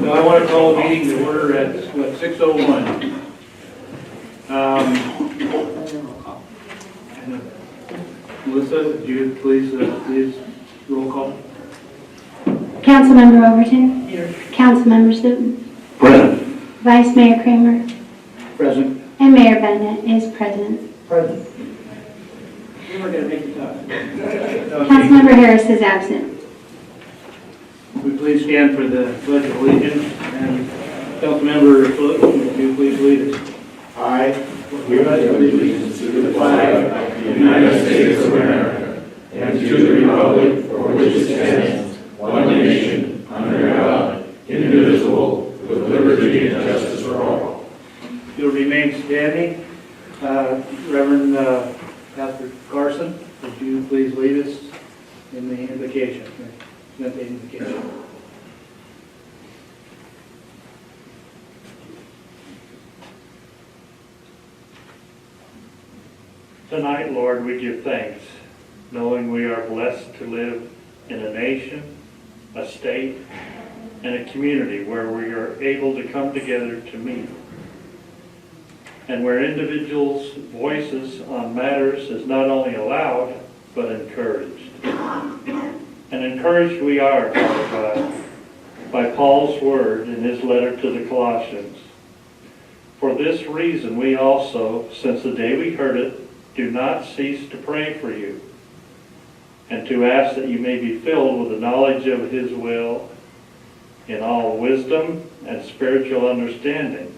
So I want to call the meeting to order at, 6:01. Melissa, would you please roll call? Councilmember Overton. Here. Councilmember Stoughton. Present. Vice Mayor Kramer. Present. And Mayor Bennett is present. Present. We're going to make it tough. Councilmember Harris is absent. Would you please stand for the Pledge of Allegiance? And Councilmember Stoughton, would you please lead us? I pledge allegiance to the flag of the United States of America and to the republic for which it stands, one nation, under God, indivisible, with liberty and justice for all. You'll remain standing. Reverend Pastor Carson, would you please lead us in the invocation? Present the invocation. Tonight, Lord, we give thanks, knowing we are blessed to live in a nation, a state, and a community where we are able to come together to meet, and where individuals' voices on matters is not only allowed, but encouraged. And encouraged we are, Father God, by Paul's word in his letter to the Colossians. For this reason, we also, since the day we heard it, do not cease to pray for you, and to ask that you may be filled with the knowledge of his will in all wisdom and spiritual understanding,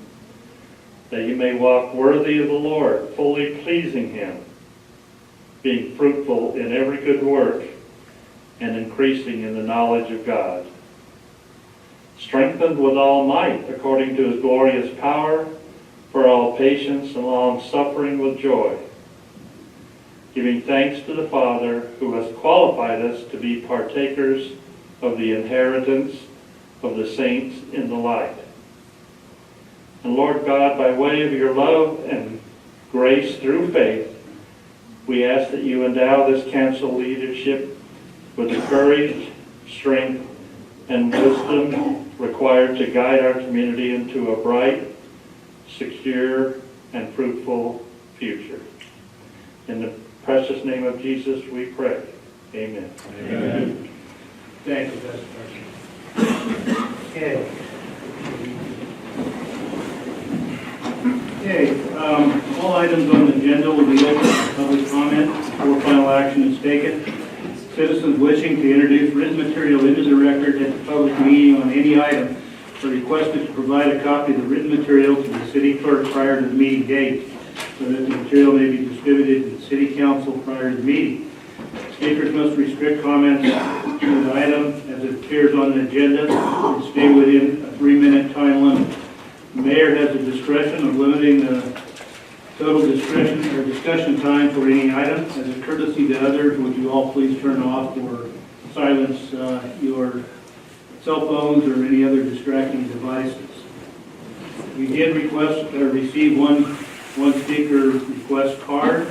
that you may walk worthy of the Lord, fully pleasing him, being fruitful in every good work and increasing in the knowledge of God, strengthened with all might according to his glorious power, for all patience and long suffering with joy, giving thanks to the Father who has qualified us to be partakers of the inheritance of the saints in the light. And Lord God, by way of your love and grace through faith, we ask that you endow this council leadership with the courage, strength, and wisdom required to guide our community into a bright, secure, and fruitful future. In the precious name of Jesus we pray. Amen. Amen. Thank you, Pastor Carson. Okay. All items on the agenda will be open for public comment before final action is taken. Citizens wishing to introduce written material into the record at the public meeting on any item are requested to provide a copy of the written material to the city clerk prior to the meeting date, so that the material may be distributed to the city council prior to the meeting. Speakers must restrict comments to the item as it appears on the agenda and stay within a 3-minute time limit. The mayor has the discretion of limiting the total discussion time for any item. As a courtesy to others, would you all please turn off or silence your cell phones or any other distracting devices. We did receive one speaker request card.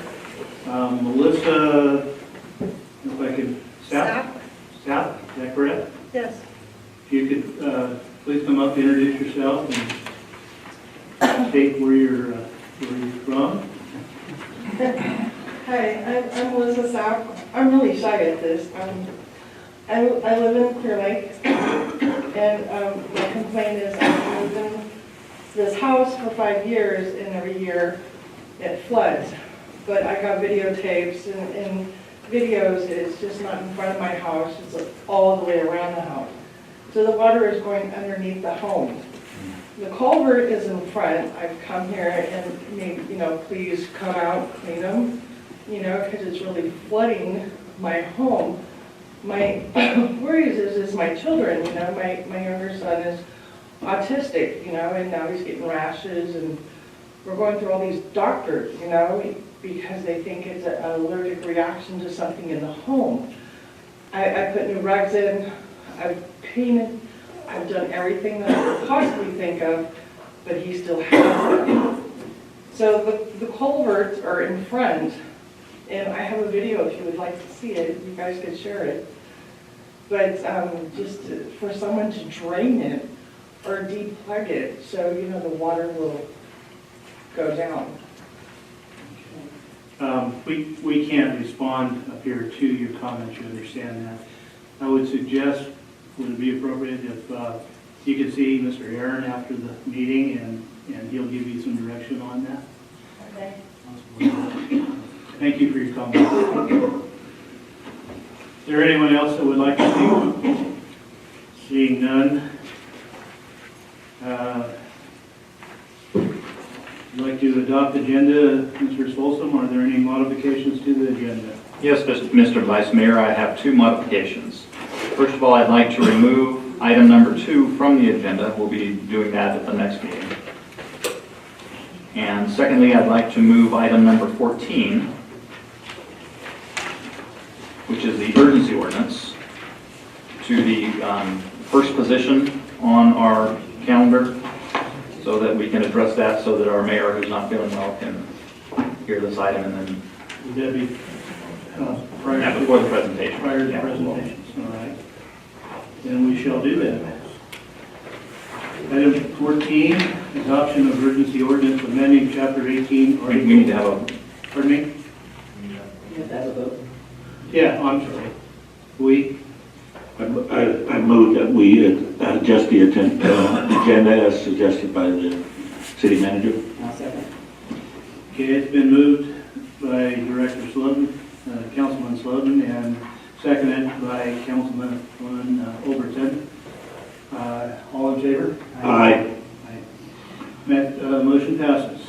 Melissa, if I could, South, is that correct? Yes. If you could please come up, introduce yourself, and state where you're from. Hi, I'm Melissa Sapp. I'm really shy at this. I live in Clearlake, and my complaint is I've lived in this house for 5 years, and every year it floods. But I got videotapes, and videos, it's just not in front of my house, it's like all the way around the house. So the water is going underneath the home. The culvert is in front. I've come here and maybe, please come out, clean them, because it's really flooding my home. My worries is my children, my younger son is autistic, and now he's getting rashes, and we're going through all these doctors, because they think it's an allergic reaction to something in the home. I put new rugs in, I've painted, I've done everything that I could possibly think of, but he still has it. So the culverts are in front, and I have a video if you would like to see it. You guys could share it. But just for someone to drain it or deplug it, so, the water will go down. We can't respond up here to your comments, you understand that. I would suggest, would it be appropriate if you could see Mr. Aaron after the meeting and he'll give you some direction on that? Okay. Thank you for your comments. Is there anyone else that would like to speak? Seeing none. Would like to adopt the agenda, Mr. Folsom? Are there any modifications to the agenda? Yes, Mr. Vice Mayor, I have two modifications. First of all, I'd like to remove item number 2 from the agenda. We'll be doing that at the next meeting. And secondly, I'd like to move item number 14, which is the urgency ordinance, to the first position on our calendar so that we can address that, so that our mayor who's not feeling well can hear this item and then Would that be prior yeah, to before the presentation. prior to the Yeah. presentations? All right. Then we shall do that. Item 14, adoption of urgency ordinance amending chapter 18. We need to have a, Pardon me? Yeah, I'm sorry. We, I move that we adjust the agenda as suggested by the city manager. okay, it's been moved by Director Slowden, Councilman Slowden, and seconded by Councilman Overton. All in favor? Aye. Motion passes.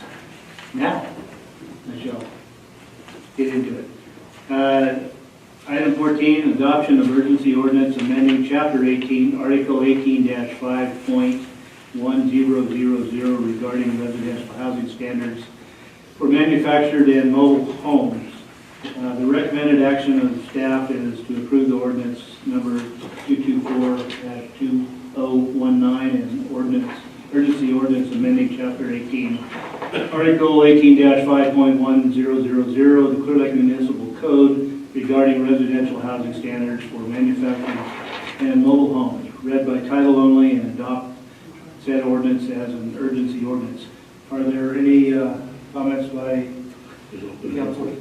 Now, I shall get into it. Item 14, adoption of urgency ordinance amending Chapter 18, Article 18-5.1000 regarding residential housing standards for manufactured and mobile homes. The recommended action of the staff is to approve the ordinance number 224-2019 and urgency ordinance amending Chapter 18, Article 18-5.1000, the Clearlake Municipal Code regarding residential housing standards for manufactured and mobile homes, read by title only, and adopt said ordinance as an urgency ordinance. Are there any comments by council?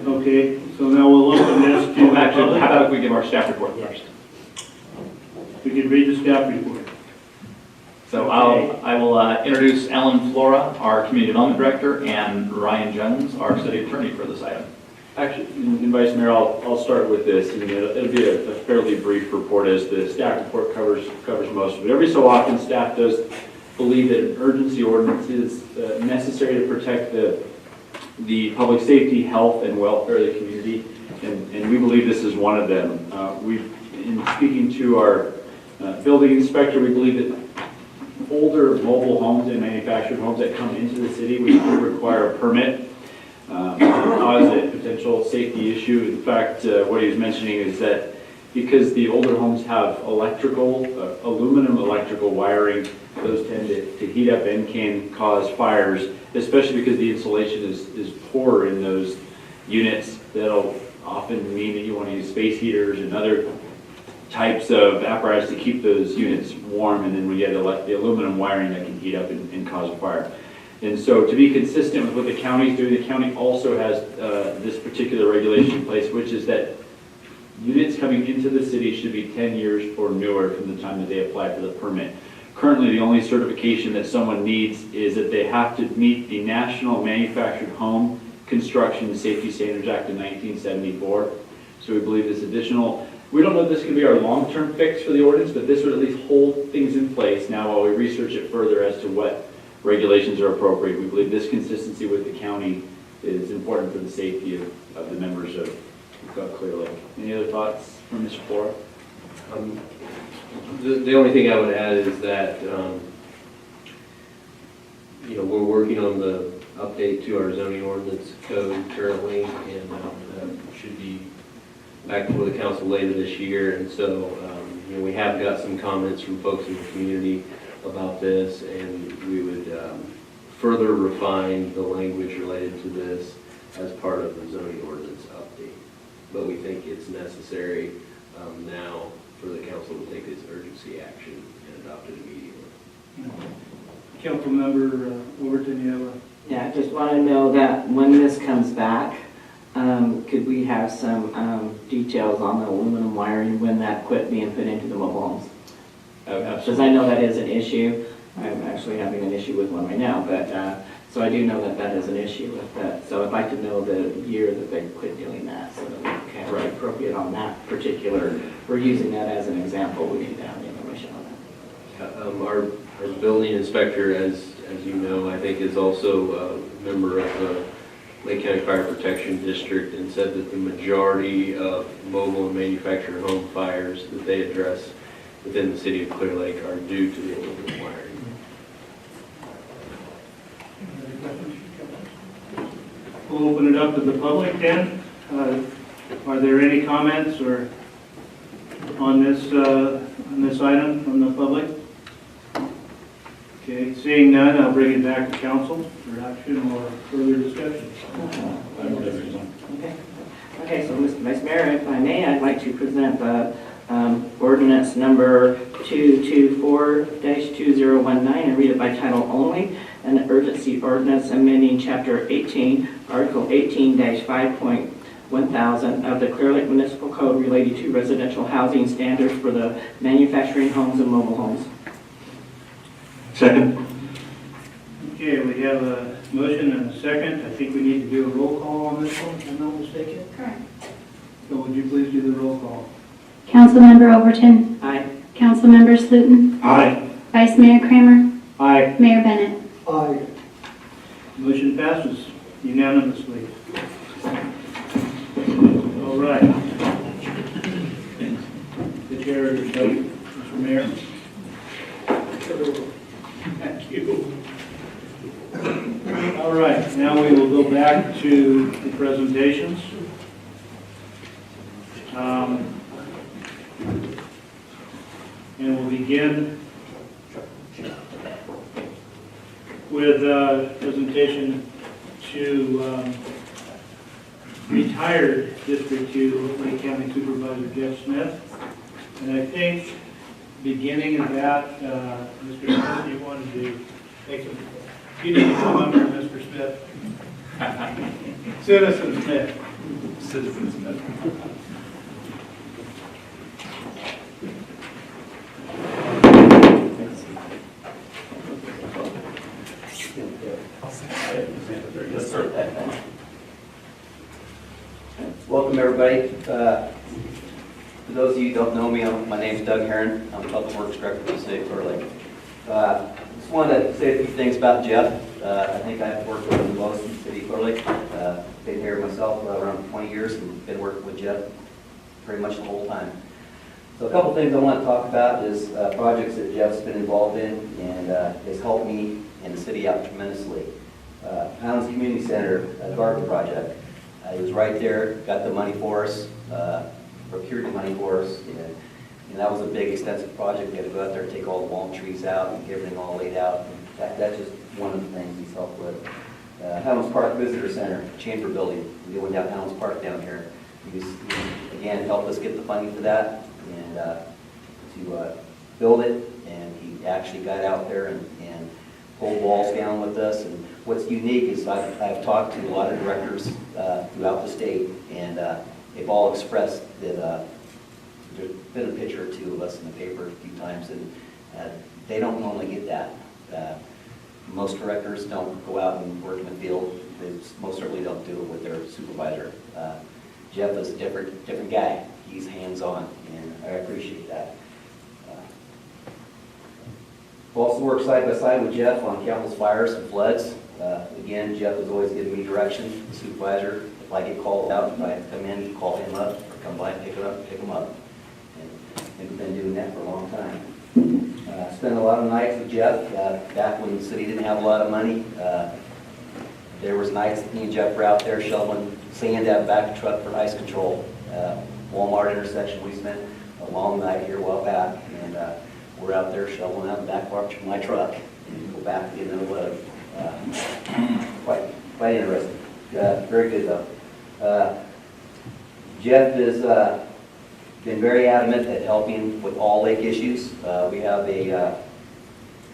Okay, so now we'll open this to. actually, how about if we give our staff report first? We could read the staff report. So I will introduce Ellen Flora, our Community Development Director, and Ryan Jones, our City Attorney for this item. Actually, and Vice Mayor, I'll start with this. And it'll be a fairly brief report, as the staff report covers most of it. Every so often, staff does believe that an urgency ordinance is necessary to protect the public safety, health, and welfare of the community, and we believe this is one of them. In speaking to our building inspector, we believe that older mobile homes and manufactured homes that come into the city, we require a permit. Cause a potential safety issue. In fact, what he was mentioning is that because the older homes have aluminum electrical wiring, those tend to heat up and can cause fires, especially because the insulation is poorer in those units. That'll often mean that you want to use space heaters and other types of apparatus to keep those units warm, and then we get the aluminum wiring that can heat up and cause a fire. And so, to be consistent with what the county is doing, the county also has this particular regulation in place, which is that units coming into the city should be 10 years or newer from the time that they apply for the permit. Currently, the only certification that someone needs is that they have to meet the National Manufactured Home Construction and Safety Standards Act of 1974. So we believe this additional, we don't know if this can be our long-term fix for the ordinance, but this would at least hold things in place now while we research it further as to what regulations are appropriate. We believe this consistency with the county is important for the safety of the members of Clearlake. Any other thoughts from Mr. Flora? The only thing I would add is that, we're working on the update to our zoning ordinance code currently, and should be back before the council later this year. And so, we have got some comments from folks in the community about this, and we would further refine the language related to this as part of the zoning ordinance update. But we think it's necessary now for the council to take this urgency action and adopt it immediately. Councilmember Overton, you have a... Yeah, I just want to know that when this comes back, could we have some details on the aluminum wiring when that quit being put into the mobile homes? Because I know that is an issue. I'm actually having an issue with one right now, but, so I do know that that is an issue with that. So I'd like to know the year that they quit doing that, so that we can be appropriate on that particular, we're using that as an example, we need to have the information on that. Our building inspector, as you know, I think is also a member of the Lake County Fire Protection District, and said that the majority of mobile and manufactured home fires that they address within the city of Clearlake are due to the aluminum wiring. We'll open it up to the public then. Are there any comments or on this item from the public? Okay, seeing none, I'll bring it back to council for action or further discussion. Okay, so Mr. Vice Mayor, if I may, I'd like to present the ordinance number 224-2019 and read it by title only. An urgency ordinance amending Chapter 18, Article 18-5.1000 of the Clearlake Municipal Code related to residential housing standards for the manufacturing homes and mobile homes. Second. Okay, we have a motion and a second. I think we need to do a roll call on this one, if I'm not mistaken. Correct. So would you please do the roll call? Councilmember Overton. Aye. Councilmember Sluten. Aye. Vice Mayor Kramer. Aye. Mayor Bennett. Aye. Motion passes unanimously. All right. The chair is yourself, Mr. Mayor. Thank you. All right, now we will go back to the presentations. And we'll begin with a presentation to retired District 2 Lake County Supervisor Jeff Smith. And I think beginning of that, Mr. Smith, you wanted to make some, you need to come up here, Mr. Smith. Citizen Smith. Citizen Smith. Welcome, everybody. For those of you who don't know me, my name is Doug Herron. I'm Public Works Director for the City of Clearlake. Just wanted to say a few things about Jeff. I think I've worked with him most in the City of Clearlake. Been here myself around 20 years and been working with Jeff pretty much the whole time. So a couple things I want to talk about is projects that Jeff's been involved in and has helped me and the city out tremendously. Highland Community Center garden project. He was right there, got the money for us, procured the money for us, and that was a big, extensive project. We had to go out there and take all the walnut trees out and get everything all laid out. That's just one of the things he's helped with. Highlands Park Visitor Center, Chamber Building, we went down Highlands Park down here. He again, helped us get the funding for that and to build it, and he actually got out there and pulled walls down with us. And what's unique is I've talked to a lot of directors throughout the state, and they've all expressed that there's been a picture or two of us in the paper a few times, and they don't normally get that. Most directors don't go out and work in the field. They most certainly don't do it with their supervisor. Jeff is a different guy. He's hands-on, and I appreciate that. We've also worked side by side with Jeff on countless fires and floods. Again, Jeff has always given me direction, the supervisor. If I get called out, if I have to come in, call him up, or come by and pick him up. And we've been doing that for a long time. Spent a lot of nights with Jeff back when the city didn't have a lot of money. There was nights that me and Jeff were out there shoveling sand out back the truck for ice control. Walmart intersection, we spent a long night here a while back, and we're out there shoveling out the back part of my truck and go back and get another load. Quite interesting. Very good though. Jeff is been very adamant at helping with all lake issues. We have a,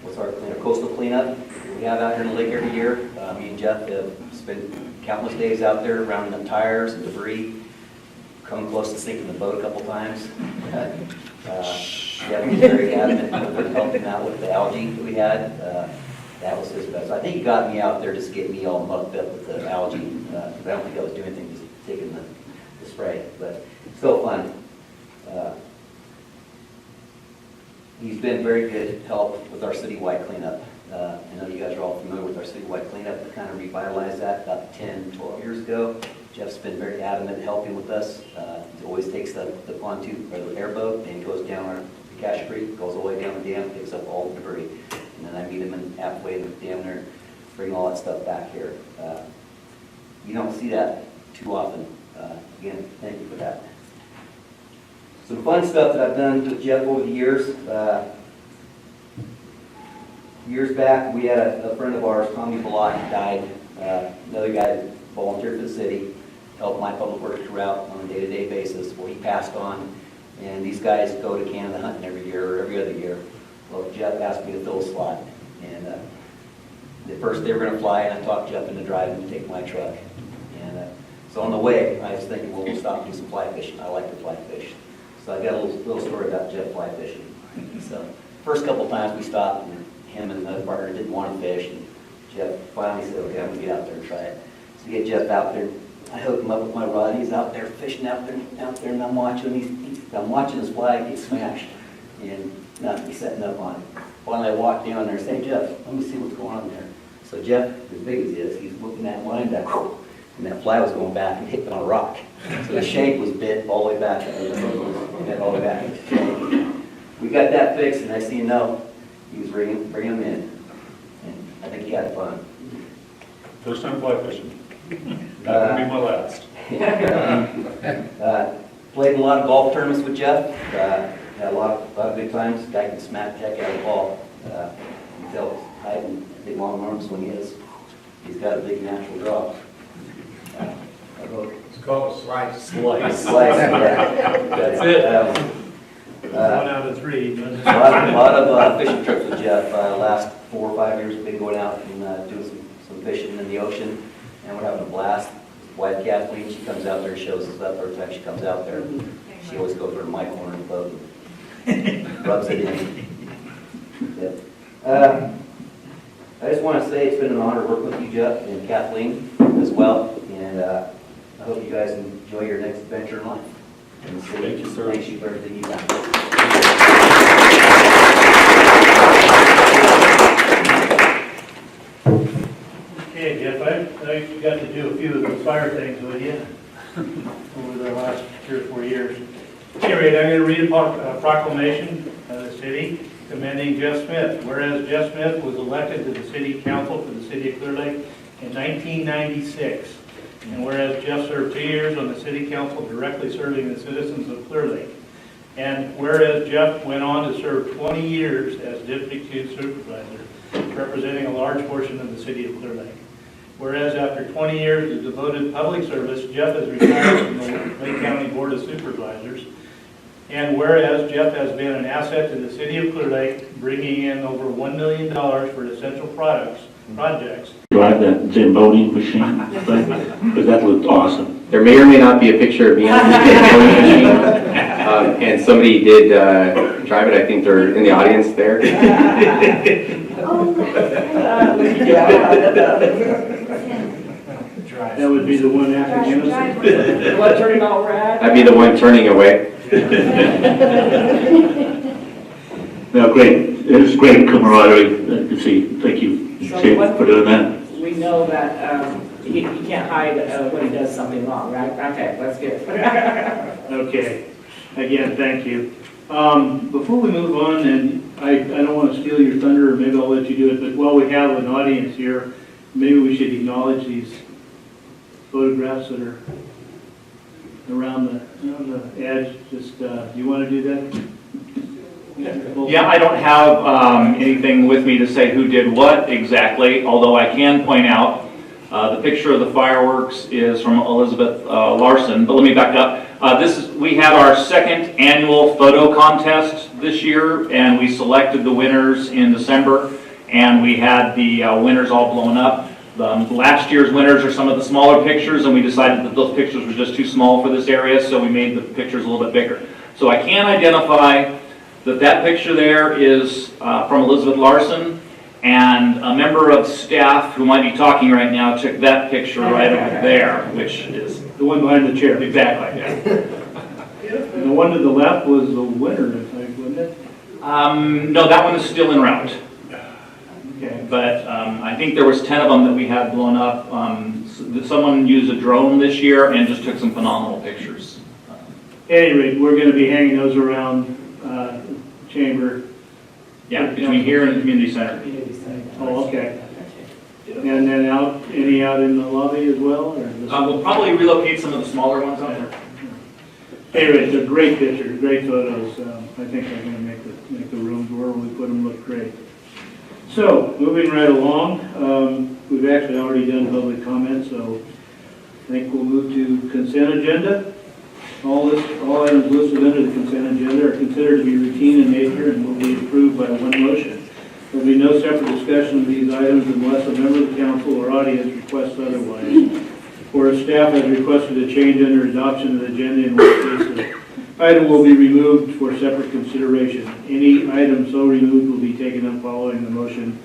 what's our coastal cleanup we have out here in the lake every year. Me and Jeff have spent countless days out there rounding up tires and debris, come close to sinking the boat a couple times. Yeah, he's very adamant with helping out with the algae that we had. That was his best. I think he got me out there just to get me all mucked up with the algae. I don't think I was doing anything, just taking the spray, but still fun. He's been very good help with our citywide cleanup. I know you guys are all familiar with our citywide cleanup. We kind of revitalized that about 10, 12 years ago. Jeff's been very adamant helping with us. He always takes the pontoon or the airboat and goes down our Cache Creek, goes all the way down the dam, picks up all the debris. And then I meet him in halfway in the dam there, bring all that stuff back here. You don't see that too often. Again, thank you for that. Some fun stuff that I've done with Jeff over the years. Years back, we had a friend of ours, Tommy Balot, died. Another guy that volunteered for the city, helped my public works crew out on a day-to-day basis. Well, he passed on, and these guys go to Canada hunting every year or every other year. Well, Jeff asked me to fill a slot, and the first they were going to fly, and I talked Jeff into driving to take my truck. And so on the way, I was thinking, well, we'll stop and do some fly fishing. I like to fly fish. So I got a little story about Jeff fly fishing. So first couple times we stopped, and him and another partner didn't want to fish, and Jeff finally said, okay, I'm going to get out there and try it. So we get Jeff out there. I hook him up with my rod. He's out there fishing out there, and I'm watching. I'm watching his fly get smashed, and nothing setting up on it. Finally, I walked down there and said, hey, Jeff, let me see what's going on there. So Jeff, as big as he is, he's looking that line back, and that fly was going back and hit on a rock. So the shank was bit all the way back, and the hook was bit all the way back. We got that fixed, and next thing you know, he was bringing him in, and I think he had fun. First time fly fishing. That will be my last. Played in a lot of golf tournaments with Jeff. Had a lot of good times. Guy can smack the heck out of the ball. You can tell he's hiding big long arms when he's got a big natural draw. It's called a slice. Slice, yeah. That's it. 1 out of 3. A lot of fishing trips with Jeff. Last 4 or 5 years, we've been going out and doing some fishing in the ocean, and we're having a blast. Wife Kathleen, she comes out there and shows us up every time she comes out there. She always goes over to my corner of the boat and rubs it in. Yep. I just want to say it's been an honor working with you, Jeff, and Kathleen as well, and I hope you guys enjoy your next adventure in life. And so Thank you, sir. Thank you for everything you've done. Okay, Jeff, I got to do a few of those fire things with you over the last 3 or 4 years. Anyway, I'm going to read a proclamation of the city commending Jeff Smith. Whereas Jeff Smith was elected to the city council for the city of Clearlake in 1996. And whereas Jeff served 2 years on the city council directly serving the citizens of Clearlake. And whereas Jeff went on to serve 20 years as deputy supervisor, representing a large portion of the city of Clearlake. Whereas after 20 years of devoted public service, Jeff has retired from the Lake County Board of Supervisors. And whereas Jeff has been an asset to the city of Clearlake, bringing in over $1 million for essential projects. Drive that Zamboni machine, because that looked awesome. There may or may not be a picture of me on the voting machine, and somebody did drive it. I think they're in the audience there. That would be the one after Genesis. What turning out rad? I'd be the one turning away. No, great. It was great camaraderie to see. Thank you, Chief, for doing that. We know that he can't hide when he does something wrong, right? Okay, that's good. Okay. Again, thank you. Before we move on, and I don't want to steal your thunder, or maybe I'll let you do it, but while we have an audience here, maybe we should acknowledge these photographs that are around the edge. Just, do you want to do that? Yeah, I don't have anything with me to say who did what exactly, although I can point out the picture of the fireworks is from Elizabeth Larson. But let me back up. We had our second annual photo contest this year, and we selected the winners in December, and we had the winners all blown up. Last year's winners are some of the smaller pictures, and we decided that those pictures were just too small for this area, so we made the pictures a little bit bigger. So I can identify that picture there is from Elizabeth Larson, and a member of staff who might be talking right now took that picture right over there, which is The one behind the chair. exactly, yeah. And the one to the left was the winner, I think, wasn't it? No, that one is still en route. Okay. But I think there was 10 of them that we had blown up. Someone used a drone this year and just took some phenomenal pictures. At any rate, we're going to be hanging those around chamber. Yeah, between here and the community center. Oh, okay. And then any out in the lobby as well? Or We'll probably relocate some of the smaller ones out there. Anyway, they're great pictures, great photos. I think they're going to make the rooms where we put them look great. So, moving right along, we've actually already done public comment, so I think we'll move to consent agenda. All items listed under the consent agenda are considered to be routine in nature and will be approved by one motion. There will be no separate discussion of these items unless a member of the council or audience requests otherwise, or if staff has requested a change under adoption of the agenda, in which case the item will be removed for separate consideration. Any item so removed will be taken up following the motion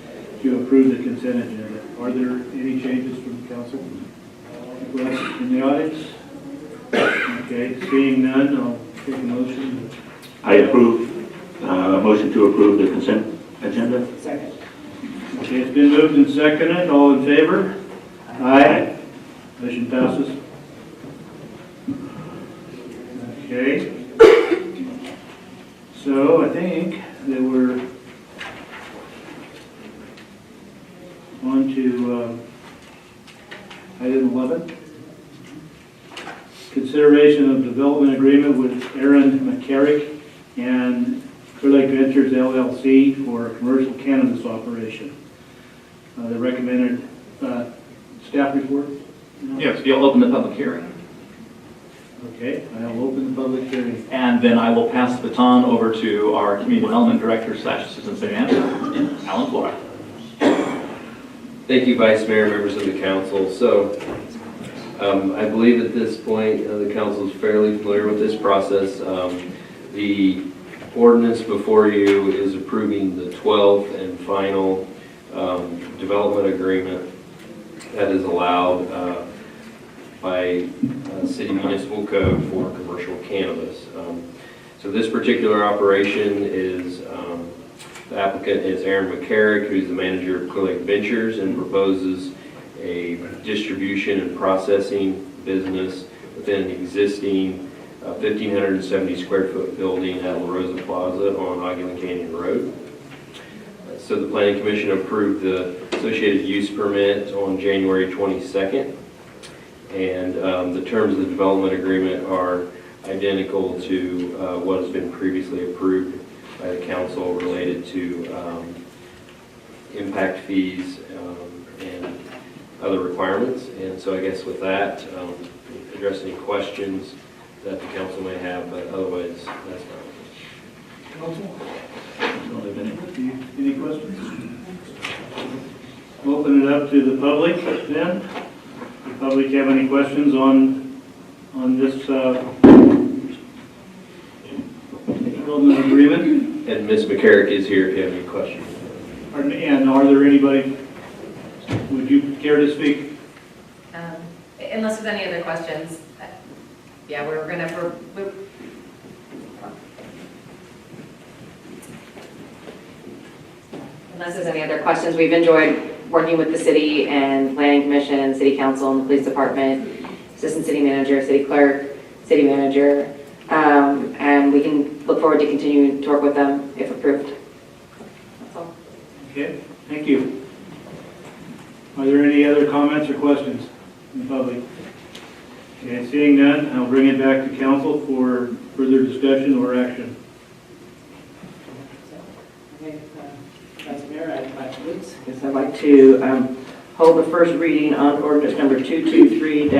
to approve the consent agenda. Are there any changes from the council? Requests in the audience? Okay, seeing none, I'll take a motion. I approve, motion to approve the consent agenda. Second. Okay, it's been moved and seconded. All in favor? Aye. Motion passes. Okay. So I think that we're on to item 11. Consideration of development agreement with Aaron McCarrick and Clearlake Ventures LLC for a commercial cannabis operation. The recommended staff report? Yes, you'll open the public hearing. Okay, I'll open the public hearing. And then I will pass the baton over to our Community Development Director / Assistant City Manager, Alan Flora. Thank you, Vice Mayor, members of the council. So I believe at this point the council is fairly familiar with this process. The ordinance before you is approving the 12th and final development agreement that is allowed by city municipal code for commercial cannabis. So this particular operation is, the applicant is Aaron McCarrick, who's the manager of Clearlake Ventures, and proposes a distribution and processing business within an existing 1,570 square foot building at La Rosa Plaza on Ogden Canyon Road. So the Planning Commission approved the associated use permit on January 22nd. And the terms of the development agreement are identical to what has been previously approved by the council related to impact fees and other requirements. And so I guess with that, address any questions that the council may have, but otherwise, that's fine. Council? Any questions? Open it up to the public then. Does the public have any questions on this development agreement? And Ms. McCarrick is here if you have any questions. And are there anybody, would you care to speak? Unless there's any other questions, yeah, we're gonna, unless there's any other questions, we've enjoyed working with the city and planning commission, city council, and the police department, assistant city manager, city clerk, city manager, and we can look forward to continuing to work with them if approved. That's all. Okay, thank you. Are there any other comments or questions in the public? Okay, seeing none, I'll bring it back to council for further discussion or action. Okay, Vice Mayor, I'd like to hold the first reading on ordinance number 223-20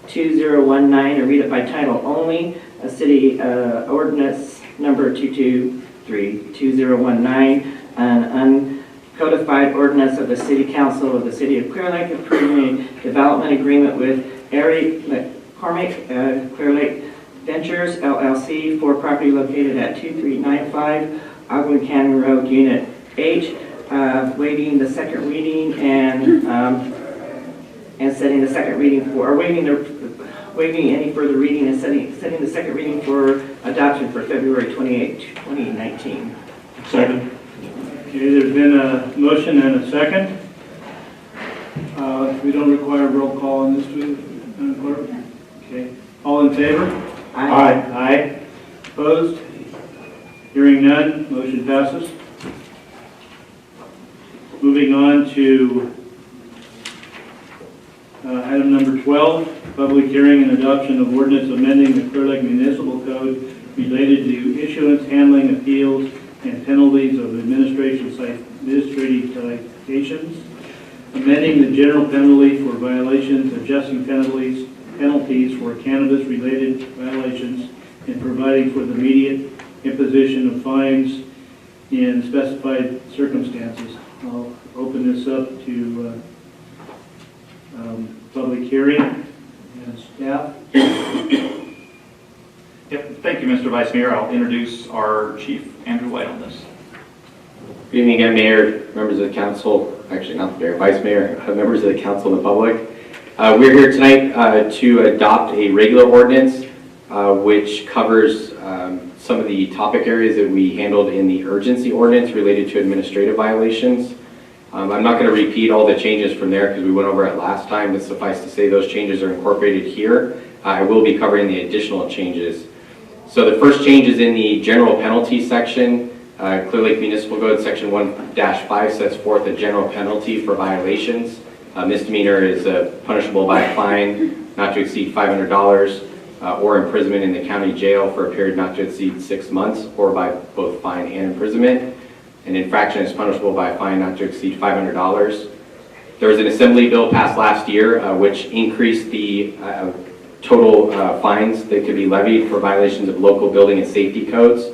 2019, or read it by title only, a city ordinance number 223-2019, an uncodified ordinance of the City Council of the City of Clearlake approving a development agreement with Ari McCormick, Clearlake Ventures LLC for property located at 2395 Ogden Canyon Road, Unit H, waiving the second reading and setting the second reading for, or waiving any further reading and setting the second reading for adoption for February 28, 2019. Second. Okay, there's been a motion and a second. We don't require a roll call on this, do we, Madam Clerk? Okay, all in favor? Aye. Opposed? Hearing none, motion passes. Moving on to item number 12, public hearing and adoption of ordinance amending the Clearlake Municipal Code related to issuance, handling, appeals, and penalties of administrative citations, amending the general penalty for violations, adjusting penalties for cannabis-related violations, and providing for the immediate imposition of fines in specified circumstances. I'll open this up to public hearing and staff. Yep, thank you, Mr. Vice Mayor. I'll introduce our Chief, Andrew White, on this. Good evening again, Mayor, members of the council, actually not the Mayor, Vice Mayor, members of the council and the public. We're here tonight to adopt a regular ordinance which covers some of the topic areas that we handled in the urgency ordinance related to administrative violations. I'm not going to repeat all the changes from there because we went over it last time, but suffice to say those changes are incorporated here. I will be covering the additional changes. So the first change is in the general penalty section. Clearlake Municipal Code Section 1-5 sets forth a general penalty for violations. Misdemeanor is punishable by a fine not to exceed $500 or imprisonment in the county jail for a period not to exceed 6 months, or by both fine and imprisonment. An infraction is punishable by a fine not to exceed $500. There was an assembly bill passed last year which increased the total fines that could be levied for violations of local building and safety codes.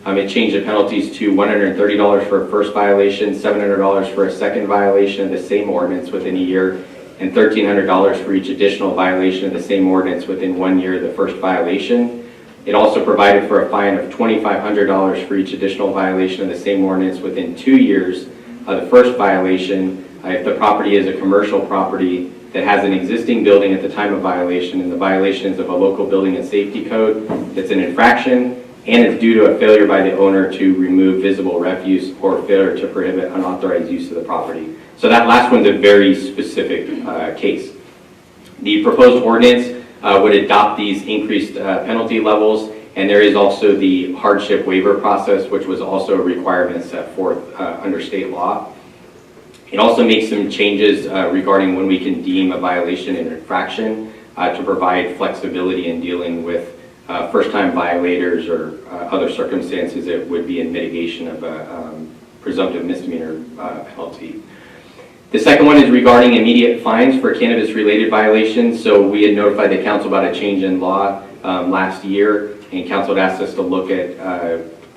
It changed the penalties to $130 for a first violation, $700 for a second violation of the same ordinance within a year, and $1,300 for each additional violation of the same ordinance within 1 year of the first violation. It also provided for a fine of $2,500 for each additional violation of the same ordinance within 2 years of the first violation if the property is a commercial property that has an existing building at the time of violation and the violations of a local building and safety code that's an infraction, and it's due to a failure by the owner to remove visible refuse or failure to prohibit unauthorized use of the property. So that last one's a very specific case. The proposed ordinance would adopt these increased penalty levels, and there is also the hardship waiver process, which was also a requirement set forth under state law. It also makes some changes regarding when we can deem a violation an infraction to provide flexibility in dealing with first-time violators or other circumstances that would be in mitigation of a presumptive misdemeanor penalty. The second one is regarding immediate fines for cannabis-related violations. So we had notified the council about a change in law last year, and council had asked us to look at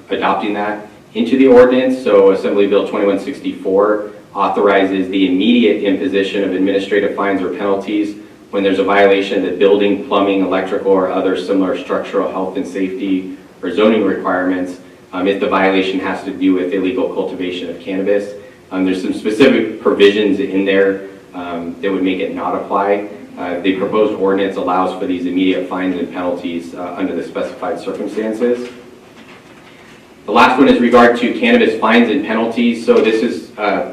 adopting that into the ordinance. So Assembly Bill 2164 authorizes the immediate imposition of administrative fines or penalties when there's a violation of the building, plumbing, electrical, or other similar structural health and safety or zoning requirements if the violation has to do with illegal cultivation of cannabis. There's some specific provisions in there that would make it not apply. The proposed ordinance allows for these immediate fines and penalties under the specified circumstances. The last one is regard to cannabis fines and penalties. So this is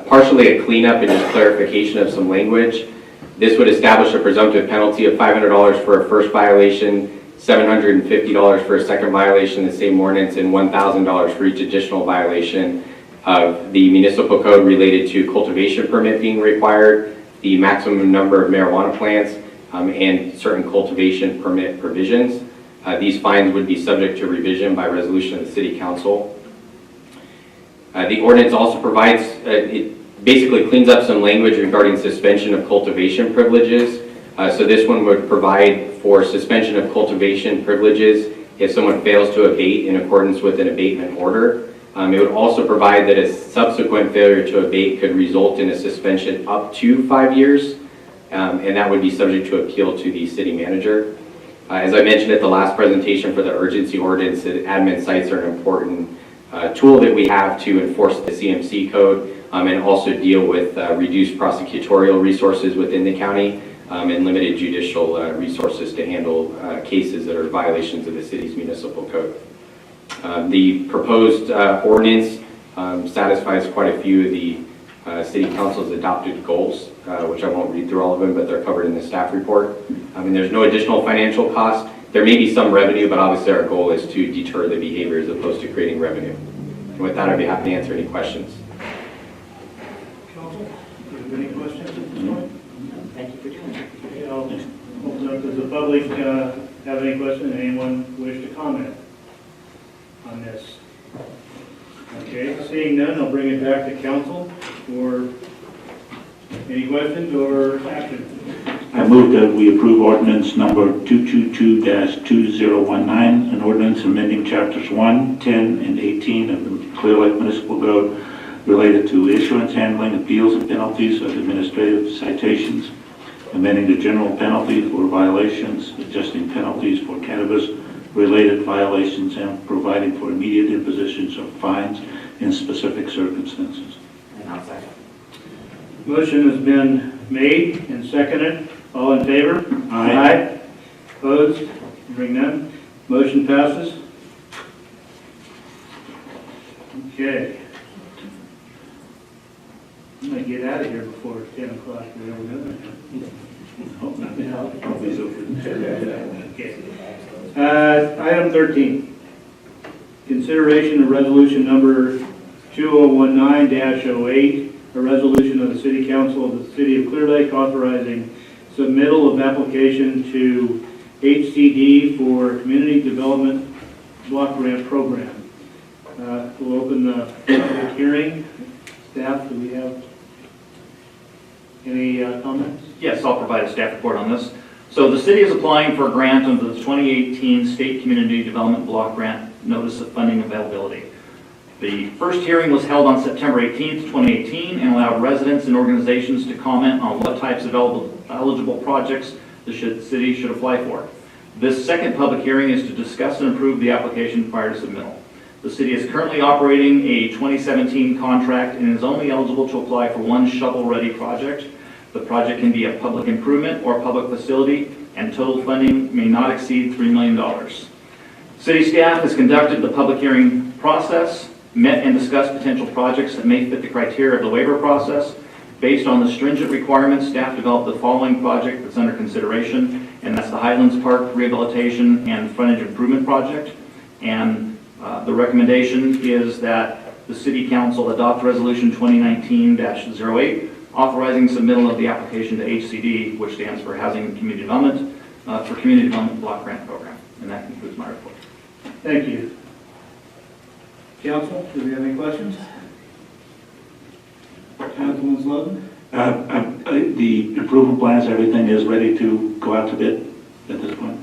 partially a cleanup and just clarification of some language. This would establish a presumptive penalty of $500 for a first violation, $750 for a second violation of the same ordinance, and $1,000 for each additional violation of the municipal code related to cultivation permit being required, the maximum number of marijuana plants, and certain cultivation permit provisions. These fines would be subject to revision by resolution of the City Council. The ordinance also provides, it basically cleans up some language regarding suspension of cultivation privileges. So this one would provide for suspension of cultivation privileges if someone fails to abate in accordance with an abatement order. It would also provide that a subsequent failure to abate could result in a suspension up to 5 years, and that would be subject to appeal to the city manager. As I mentioned at the last presentation for the urgency ordinance, admin sites are an important tool that we have to enforce the CMC code and also deal with reduced prosecutorial resources within the county and limited judicial resources to handle cases that are violations of the city's municipal code. The proposed ordinance satisfies quite a few of the City Council's adopted goals, which I won't read through all of them, but they're covered in the staff report. There's no additional financial cost. There may be some revenue, but obviously our goal is to deter the behavior as opposed to creating revenue. And with that, I'd be happy to answer any questions. Council, do you have any questions at this point? Thank you for doing it. Okay, I'll open up to the public. Have any questions? Anyone wish to comment on this? Okay, seeing none, I'll bring it back to council for any questions or action. I move that we approve ordinance number 222-2019, an ordinance amending chapters 1, 10, and 18 of the Clearlake Municipal Code related to issuance, handling, appeals, and penalties of administrative citations, amending the general penalty for violations, adjusting penalties for cannabis-related violations, and providing for immediate impositions of fines in specific circumstances. And I'll second. Motion has been made and seconded. All in favor? Aye. Opposed? Hearing none. Motion passes. Okay. I'm going to get out of here before 10 o'clock. We don't know that. Hope not. Okay. Item 13. Consideration of resolution number 2019-08, a resolution of the City Council of the City of Clearlake authorizing submittal of application to HCD for Community Development Block Grant Program. We'll open the public hearing. Staff, do we have any comments? Yes, I'll provide a staff report on this. So the city is applying for a grant under the 2018 State Community Development Block Grant Notice of Funding Availability. The first hearing was held on September 18th, 2018, and allowed residents and organizations to comment on what types of eligible projects the city should apply for. This second public hearing is to discuss and approve the application prior to submittal. The city is currently operating a 2017 contract and is only eligible to apply for one shovel-ready project. The project can be a public improvement or public facility, and total funding may not exceed $3 million. City staff has conducted the public hearing process, met and discussed potential projects that may fit the criteria of the waiver process. Based on the stringent requirements, staff developed the following project that's under consideration, and that's the Highlands Park Rehabilitation and Frontage Improvement Project. And the recommendation is that the City Council adopt Resolution 2019-08, authorizing submittal of the application to HCD, which stands for Housing and Community Development, for Community Development Block Grant Program. And that concludes my report. Thank you. Council, do we have any questions? Councilman Slotin? The improvement plans, everything is ready to go out to bid at this point?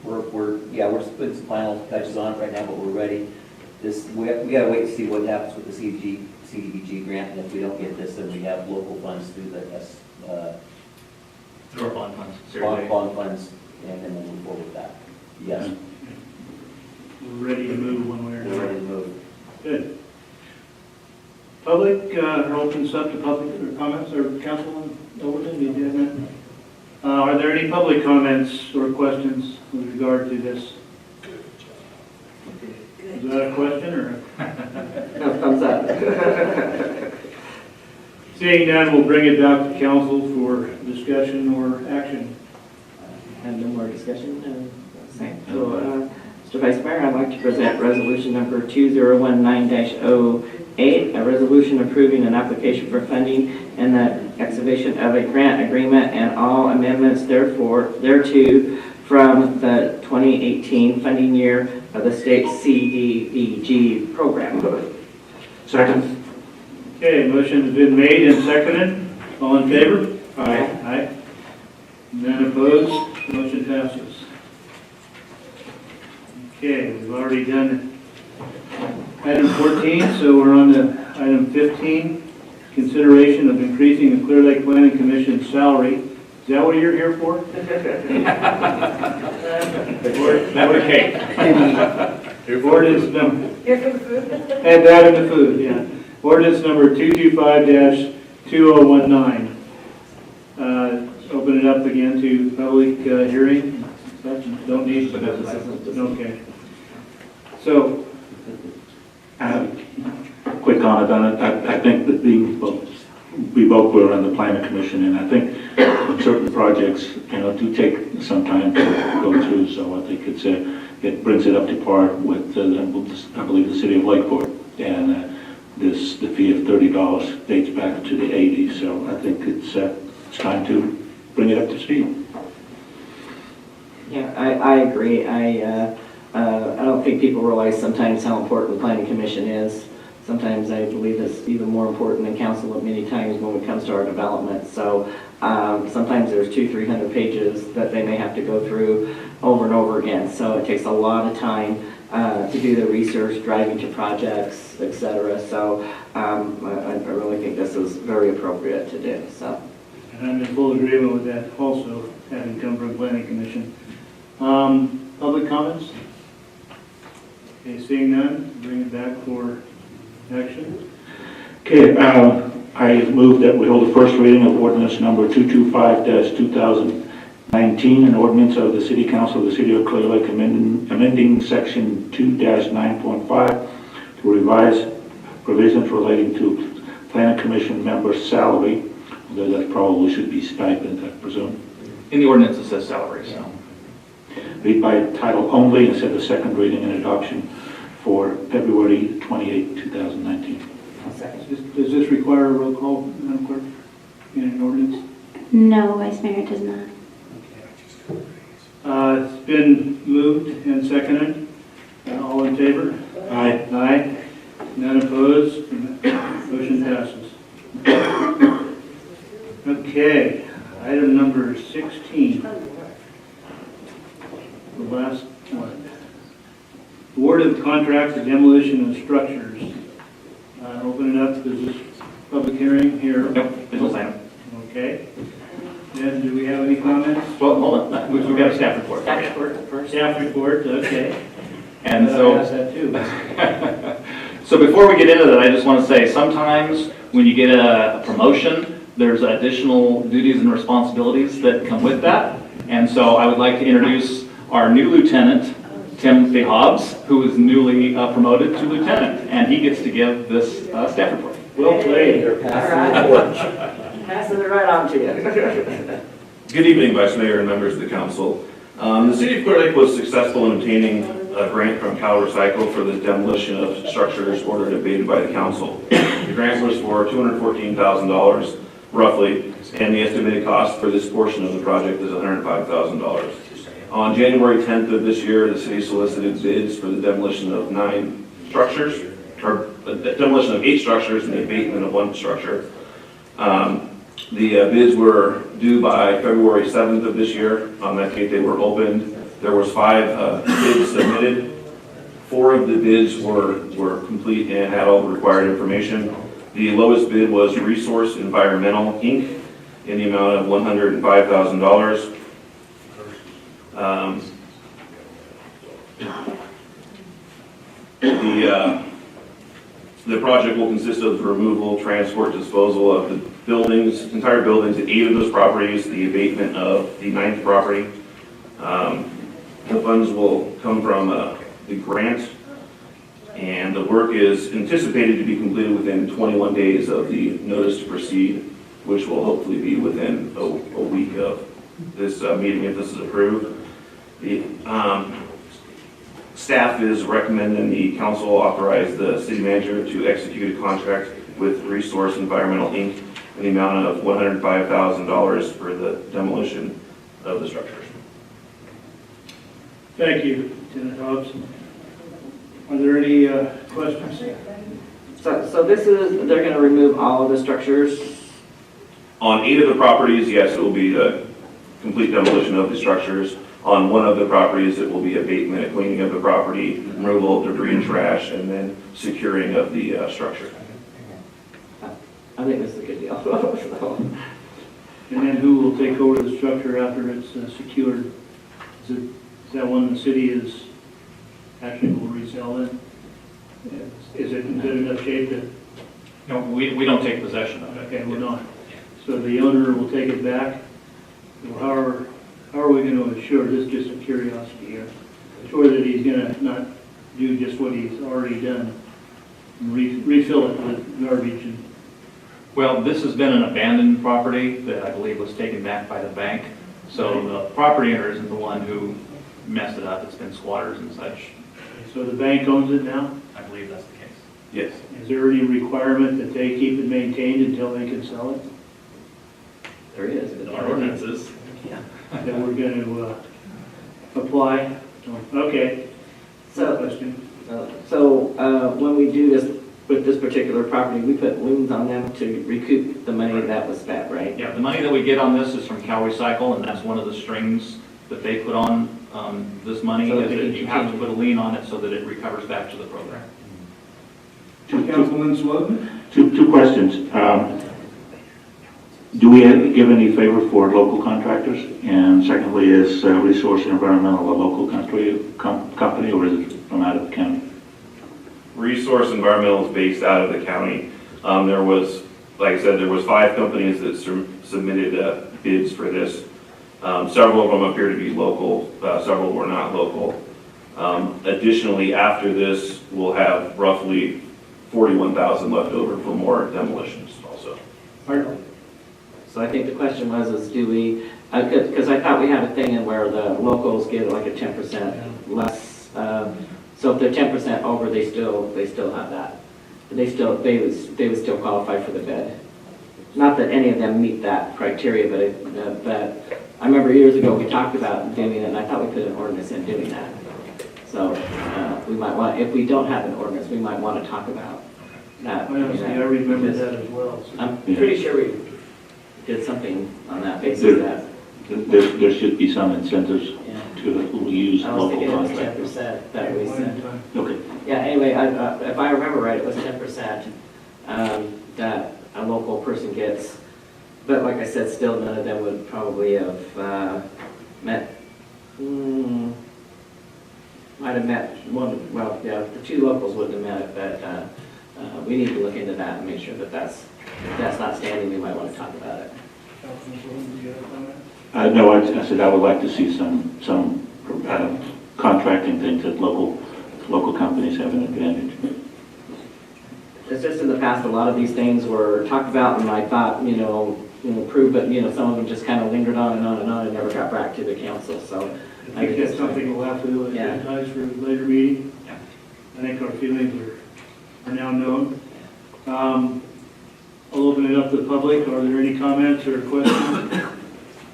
We're putting some final touches on it right now, but we're ready. We gotta wait to see what happens with the CDBG grant, and if we don't get this, then we have local funds through the Or bond funds. bond funds, and then we'll move forward with that. Yes, We're ready to move one way or we're another. ready to move. Good. Public, opens up to public or comments, or Councilman Overton, you did that? Are there any public comments or questions with regard to this? Is that a question or? No, thumbs up. Seeing none, we'll bring it back to council for discussion or action. And no more discussion? So, Mr. Vice Mayor, I'd like to present resolution number 2019-08, a resolution approving an application for funding and the execution of a grant agreement and all amendments thereto from the 2018 funding year of the state CDBG program. Second. Okay, motion has been made and seconded. All in favor? Aye. Aye. None opposed, motion passes. Okay, we've already done item 14, so we're on to item 15, consideration of increasing the Clearlake Planning Commission's salary. Is that what you're here for? Ordinance number. Add that in the food, yeah. Ordinance number 225-2019. Open it up again to public hearing. Don't need to. Okay. So, Quick comment on it. I think that we both were on the planning commission, and I think certain projects, do take some time to go through. So I think it brings it up to par with, I believe, the city of Lakeport, and the fee of $30 dates back to the 80s. So I think it's time to bring it up to speed. Yeah, I agree. I don't think people realize sometimes how important the planning commission is. Sometimes I believe it's even more important than council at many times when it comes to our development. So sometimes there's 200-300 pages that they may have to go through over and over again. So it takes a lot of time to do the research, driving to projects, etc. So I really think this is very appropriate to do. So. and I'm in full agreement with that also, having come from planning commission. Public comments? Okay, seeing none, bring it back for action. Okay, I move that we hold the first reading of ordinance number 225-2019, an ordinance of the City Council of the City of Clear Lake amending section 2-9.5 to revise provisions relating to planning commission member salary, although that probably should be stipend, I presume. In the ordinance, it says salary, so. Read by title only and set the second reading and adoption for February 28, 2019. Does this require a roll call, Madam Clerk, in an ordinance? No, Vice Mayor, it does not. It's been moved and seconded. All in favor? Aye. Aye. None opposed. Motion passes. Okay, item number 16. The last one. Award of contract for demolition of structures. Open it up. Is this public hearing here? Nope, business item. Okay. And do we have any comments? Well, hold on, we've got a staff report. Staff report, okay. And so. I'll ask that too. So before we get into that, I just want to say, sometimes when you get a promotion, there's additional duties and responsibilities that come with that. And so I would like to introduce our new lieutenant, Timothy Hobbs, who is newly promoted to lieutenant, and he gets to give this staff report. Well played. Passing it right on to you. Good evening, Vice Mayor and members of the council. The City of Clear Lake was successful in obtaining a grant from Cal Recycle for the demolition of structures ordered and abated by the council. The grant was for $214,000 roughly, and the estimated cost for this portion of the project is $105,000. On January 10th of this year, the city solicited bids for the demolition of 9 structures, or the demolition of 8 structures and the abatement of 1 structure. The bids were due by February 7th of this year. On that date, they were opened. There was 5 bids submitted. 4 of the bids were complete and had all the required information. The lowest bid was Resource Environmental, Inc. in the amount of $105,000. The project will consist of the removal, transport, disposal of the buildings, entire buildings at 8 of those properties, the abatement of the 9th property. The funds will come from the grant, and the work is anticipated to be completed within 21 days of the notice to proceed, which will hopefully be within a week of this meeting if this is approved. The staff is recommending the council authorize the city manager to execute a contract with Resource Environmental, Inc. in the amount of $105,000 for the demolition of the structures. Thank you, Lieutenant Hobbs. Are there any questions? So this is, they're going to remove all of the structures? On 8 of the properties, yes, it will be complete demolition of the structures. On one of the properties, it will be abatement, a cleaning of the property, removal of debris and trash, and then securing of the structure. I think this is a good deal. So, And then who will take over the structure after it's secured? Is that one the city is actually will resell then? Is it in good enough shape to, No, we don't take possession of it. okay, we're not. So the owner will take it back? Or how are we going to assure, this is just a curiosity here, assure that he's going to not do just what he's already done, and refill it with garbage and, Well, this has been an abandoned property that I believe was taken back by the bank. So the property owner isn't the one who messed it up. It's been squatters and such. so the bank owns it now? I believe that's the case. Yes. Is there any requirement that they keep it maintained until they can sell it? there is. Our ordinances. That we're going to apply? Okay. So, Question. when we do this, with this particular property, we put liens on them to recoup the money that was spent, right? Yeah, the money that we get on this is from Cal Recycle, and that's one of the strings that they put on this money, So is they that can you have to continue. put a lien on it so that it recovers back to the program. Councilman Swoden? Two questions. Do we give any favor for local contractors? And secondly, is Resource Environmental a local company, or is it from out of the county? Resource Environmental is based out of the county. There was, like I said, there was 5 companies that submitted bids for this. Several of them appear to be local, several were not local. Additionally, after this, we'll have roughly 41,000 left over for more demolitions also. Pardon? So I think the question was, is do we, because I thought we had a thing in where the locals get like a 10% less, so if they're 10% over, they still have that. They would still qualify for the bid. Not that any of them meet that criteria, but I remember years ago we talked about doing it, and I thought we put an ordinance in doing that. So we might want, if we don't have an ordinance, we might want to talk about that. Honestly, I remember that as well. So I'm pretty sure we did something on that basis that. There should be some incentives Yeah. to use I was local thinking it was contractors. 10% that we sent. Okay. Yeah, anyway, if I remember right, it was 10% that a local person gets. But like I said, still none of them would probably have met, might have met one, well, yeah, the 2 locals wouldn't have met it, but we need to look into that and make sure that if that's not standing, we might want to talk about it. Councilman Swoden, do you have a comment? No, I said I would like to see some contracting things that local companies have an advantage. It's just in the past, a lot of these things were talked about, and I thought, approved, but, some of them just kind of lingered on and on and on and never got back to the council, so. I think that's something we'll have to advertise for a later meeting. Yeah. I think our feelings are now known. I'll open it up to the public. Are there any comments or questions?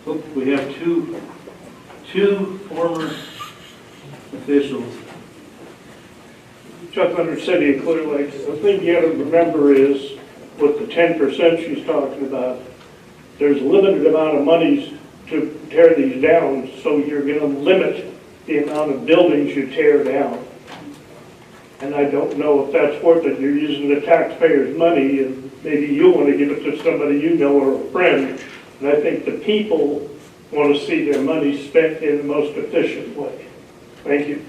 Oh, we have two former officials. Chuck Under City of Clearlake, the thing you gotta remember is, with the 10% she's talking about, there's a limited amount of monies to tear these down, so you're gonna limit the amount of buildings you tear down. And I don't know if that's worth it. You're using the taxpayers' money, and maybe you'll wanna give it to somebody you know or a friend. And I think the people wanna see their money spent in the most efficient way. Thank you.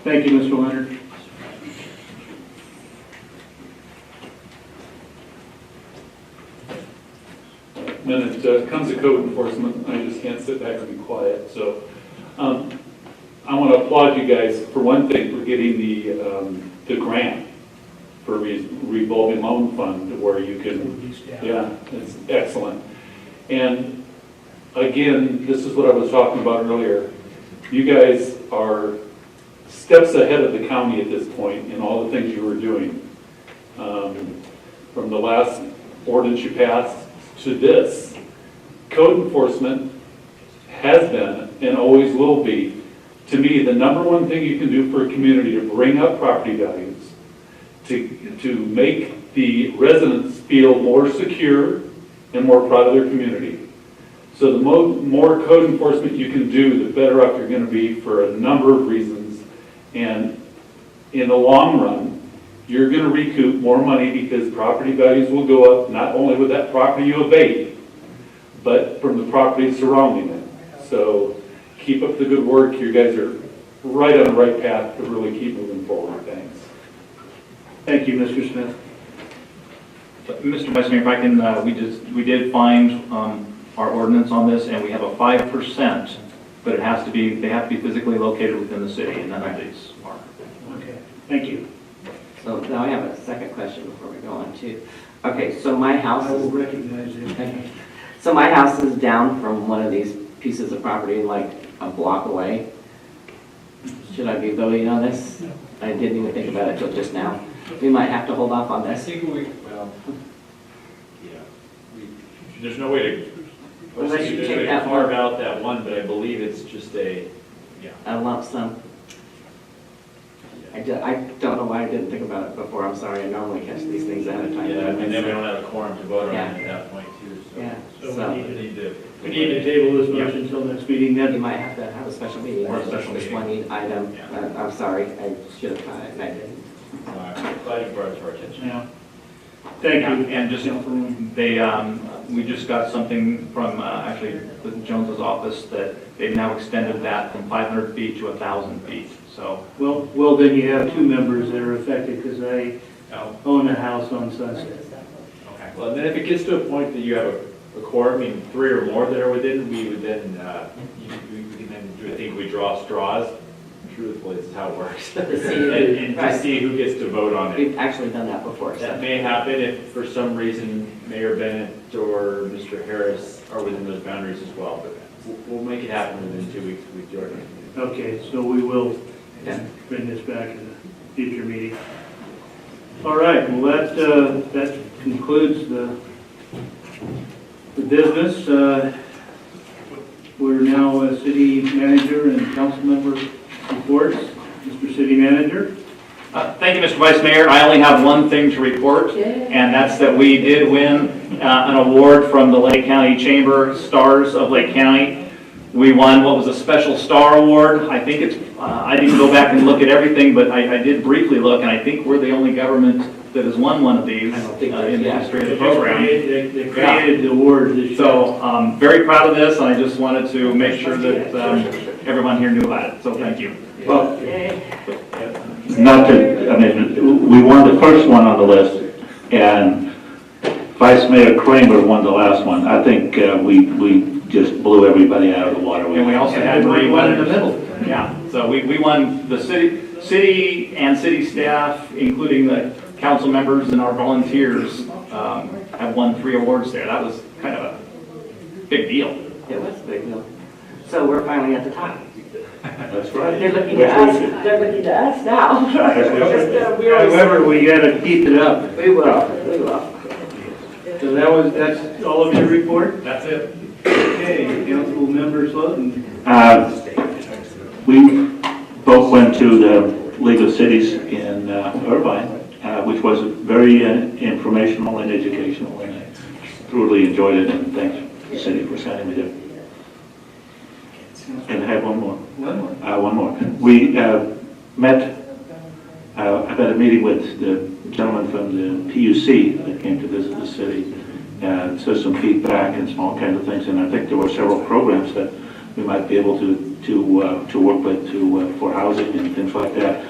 Thank you, Mr. Leonard. When it comes to code enforcement, I just can't sit back and be quiet. So I want to applaud you guys, for one thing, for getting the grant for revolving loan fund where you can, yeah, it's excellent. And again, this is what I was talking about earlier. You guys are steps ahead of the county at this point in all the things you were doing. From the last ordinance you passed to this, code enforcement has been and always will be, to me, the number one thing you can do for a community to bring up property values, to make the residents feel more secure and more proud of their community. So the more code enforcement you can do, the better off you're going to be for a number of reasons. And in the long run, you're going to recoup more money because property values will go up, not only with that property you abate, but from the property surrounding it. So keep up the good work. You guys are right on the right path to really keep moving forward. Thanks. Thank you, Mr. Smith. Mr. Vice Mayor, if I can, we did find our ordinance on this, and we have a 5%, but they have to be physically located within the city, and none of these are. Okay, thank you. So now I have a second question before we go on to, okay, so my house I will is, recognize it. so my house is down from one of these pieces of property like a block away. Should I be voting on this? I didn't even think about it till just now. We might have to hold off on I this. think there's no way to, Unless you there's take no way to that carve out that one, but I believe it's just a, A lump sum. I don't know why I didn't think about it before. I'm sorry. I normally catch these things ahead of time. and then we don't have a quorum to vote on Yeah. it at that point too, so. Yeah, So so We need to. We need to table this motion until next meeting you then. might have to have a special meeting. Or a special This meeting. one neat item. Yeah. I'm sorry. I should have caught it and I didn't. I'm glad you brought it to our attention. Yeah. Thank you. And just, we just got something from, actually, with Jones's office, that they've now extended that from 500 feet to 1,000 feet, so. Well, then you have two members that are affected, because I Oh, own a house on Sunset. okay. Well, and then if it gets to a point that you have a quorum, I mean, 3 or more that are within, we would then, we can then do a thing, we draw straws. Truthfully, it's how it works. And to see who gets to vote on it. We've actually done that before. That So. may happen if for some reason Mayor Bennett or Mr. Harris are within those boundaries as well, but we'll make it happen within 2 weeks with Jordan. Okay, so we will bring this back in a future meeting. All right, well, that concludes the business. We're now city manager and council member reports. Mr. City Manager. Thank you, Mr. Vice Mayor. I only have one thing to report, and that's that we did win an award from the Lake County Chamber Stars of Lake County. We won what was a special star award. I think it's, I didn't go back and look at everything, but I did briefly look, and I think we're the only government that has won one of these in the history of the program. They created the award this year. So, very proud of this, and I just wanted to make sure that everyone here knew about it, so thank you. Well, not to, I mean, we won the first one on the list, and Vice Mayor Kramer won the last one. I think we just blew everybody out of the water. And we also had one in the middle. Yeah, so we won the city and city staff, including the council members and our volunteers, have won 3 awards there. That was kind of a big deal. It was a big deal. So we're finally at the top. That's right. They're looking to us. They're looking to us now. However, we gotta keep it up. We will. We will. So that's all of your report? That's it. Okay, council member Slotin. We both went to the League of Cities in Irvine, which was very informational and educational, and I thoroughly enjoyed it, and thanks to the city for sending me there. And I have one more. One more. We met, I've had a meeting with the gentleman from the PUC that came to visit the city, so some feedback and small kind of things, and I think there were several programs that we might be able to work with for housing and things like that.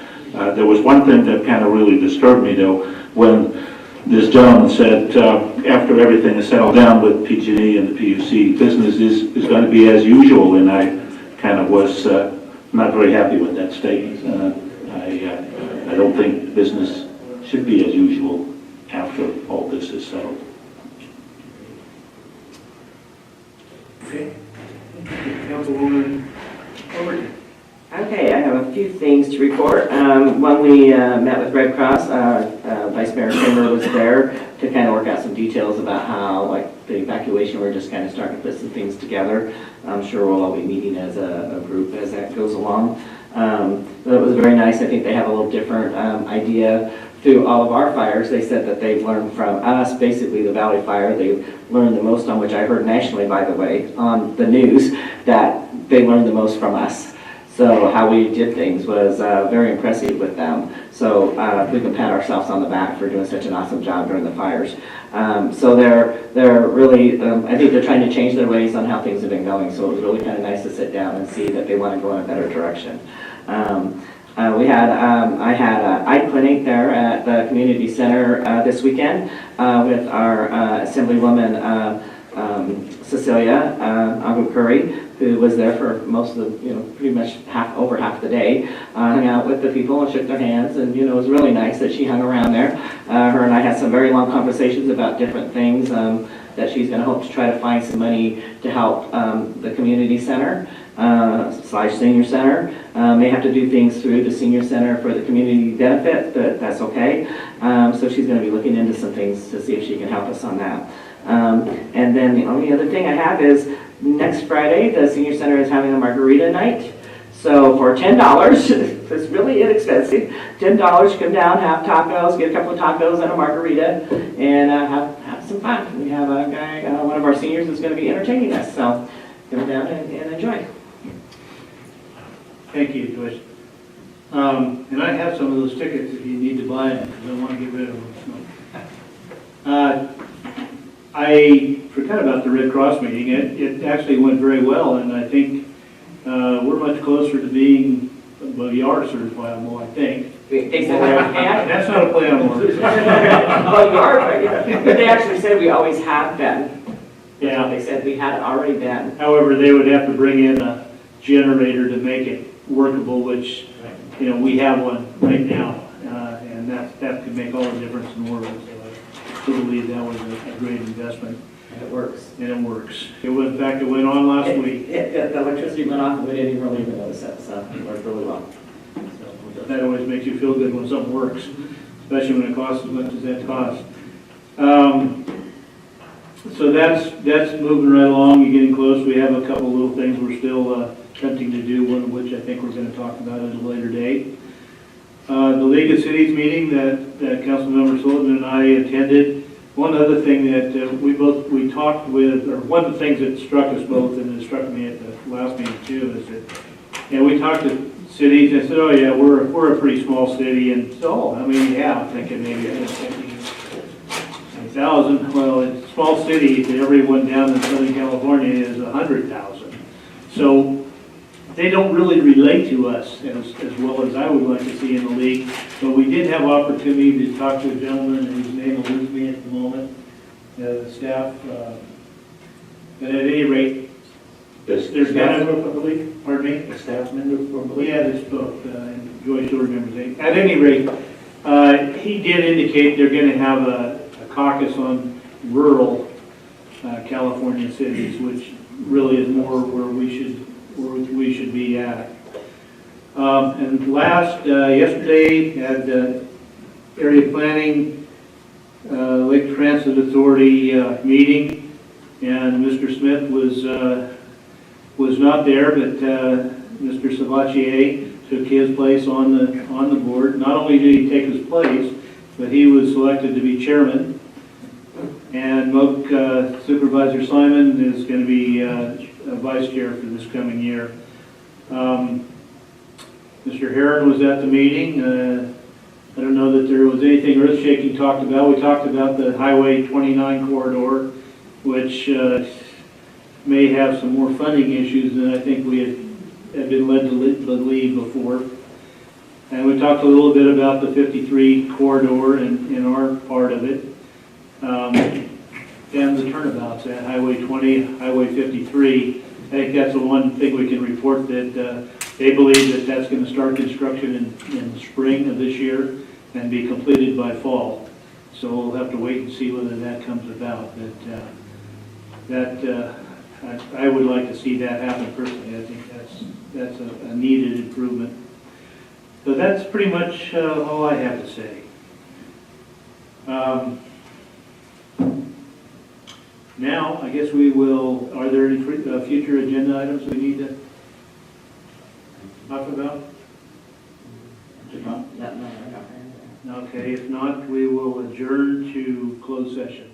There was one thing that kind of really disturbed me though, when this gentleman said, after everything is settled down with PG&E and the PUC, business is going to be as usual, and I kind of was not very happy with that statement. I don't think business should be as usual after all this is settled. Okay. Councilwoman Overton. Okay, I have a few things to report. When we met with Red Cross, Vice Mayor Kramer was there to kind of work out some details about how, like, the evacuation, we're just kind of starting to put some things together. I'm sure we'll all be meeting as a group as that goes along. But it was very nice. I think they have a little different idea through all of our fires, they said that they've learned from us, basically the Valley Fire, they've learned the most on, which I heard nationally, by the way, on the news, that they learned the most from us. So how we did things was very impressive with them. So we can pat ourselves on the back for doing such an awesome job during the fires. So they're really, I think they're trying to change their ways on how things have been going. So it was really kind of nice to sit down and see that they want to go in a better direction. I had an eye clinic there at the community center this weekend with our Assemblywoman Cecilia Agu-Curry, who was there for most of the, pretty much over half the day, hung out with the people and shook their hands, and, it was really nice that she hung around there. Her and I had some very long conversations about different things that she's gonna hope to try to find some money to help the community center / senior center. May have to do things through the senior center for the community benefit, but that's okay. So she's gonna be looking into some things to see if she can help us on that. And then the only other thing I have is next Friday, the senior center is having a margarita night. So for $10, it's really inexpensive. $10, come down, have tacos, get a couple of tacos and a margarita, and have some fun. We have a guy, one of our seniors is going to be entertaining us. So come down and enjoy. Thank you, Joyce. And I have some of those tickets if you need to buy them, because I want to get rid of them. I forgot about the Red Cross meeting. It actually went very well, and I think we're much closer to being, well, you are certifiable, I think. They said That's not a play on words. well, you are, but they actually said we always have been. Yeah. They said we had already been. However, they would have to bring in a generator to make it workable, which, we have one right now, and that could make all the difference in the world. So I believe that was a great investment. And it works. And it works. In fact, it went on last week. The electricity went off and we didn't really even notice it, so it worked really well. That always makes you feel good when something works, especially when it costs as much as that costs. So that's moving right along. You're getting close. We have a couple little things we're still attempting to do, one of which I think we're going to talk about at a later date. The League of Cities meeting that Councilmember Sullivan and I attended. One other thing that we talked with, or one of the things that struck us both, and it struck me at the last meeting too, is that we talked to cities and said, oh yeah, we're a pretty small city, and so how many you have? Thinking maybe 50,000. Well, it's a small city. Everyone down in Southern California is 100,000. So they don't really relate to us as well as I would like to see in the league. But we did have opportunity to talk to a gentleman whose name eludes me at the moment, the staff. But at any rate, there's kind of a league. Pardon me? A staff member from the league? Yeah, this book, and Joyce still remembers it. At any rate, he did indicate they're going to have a caucus on rural California cities, which really is more where we should be at. And yesterday had area planning, Lake Transit Authority meeting, and Mr. Smith was not there, but Mr. Sabatier took his place on the board. Not only did he take his place, but he was selected to be chairman. And MOC Supervisor Simon is going to be vice chair for this coming year. Mr. Heron was at the meeting. I don't know that there was anything earth-shaking talked about. We talked about the Highway 29 corridor, which may have some more funding issues than I think we had been led to believe before. And we talked a little bit about the 53 corridor and our part of it. And the turnabouts at Highway 20, Highway 53. I think that's the one thing we can report, that they believe that that's going to start construction in the spring of this year and be completed by fall. So we'll have to wait and see whether that comes about. But I would like to see that happen personally. I think that's a needed improvement. So that's pretty much all I have to say. Now, I guess we will, are there any future agenda items we need to talk about? Okay. Okay, if not, we will adjourn to closed session.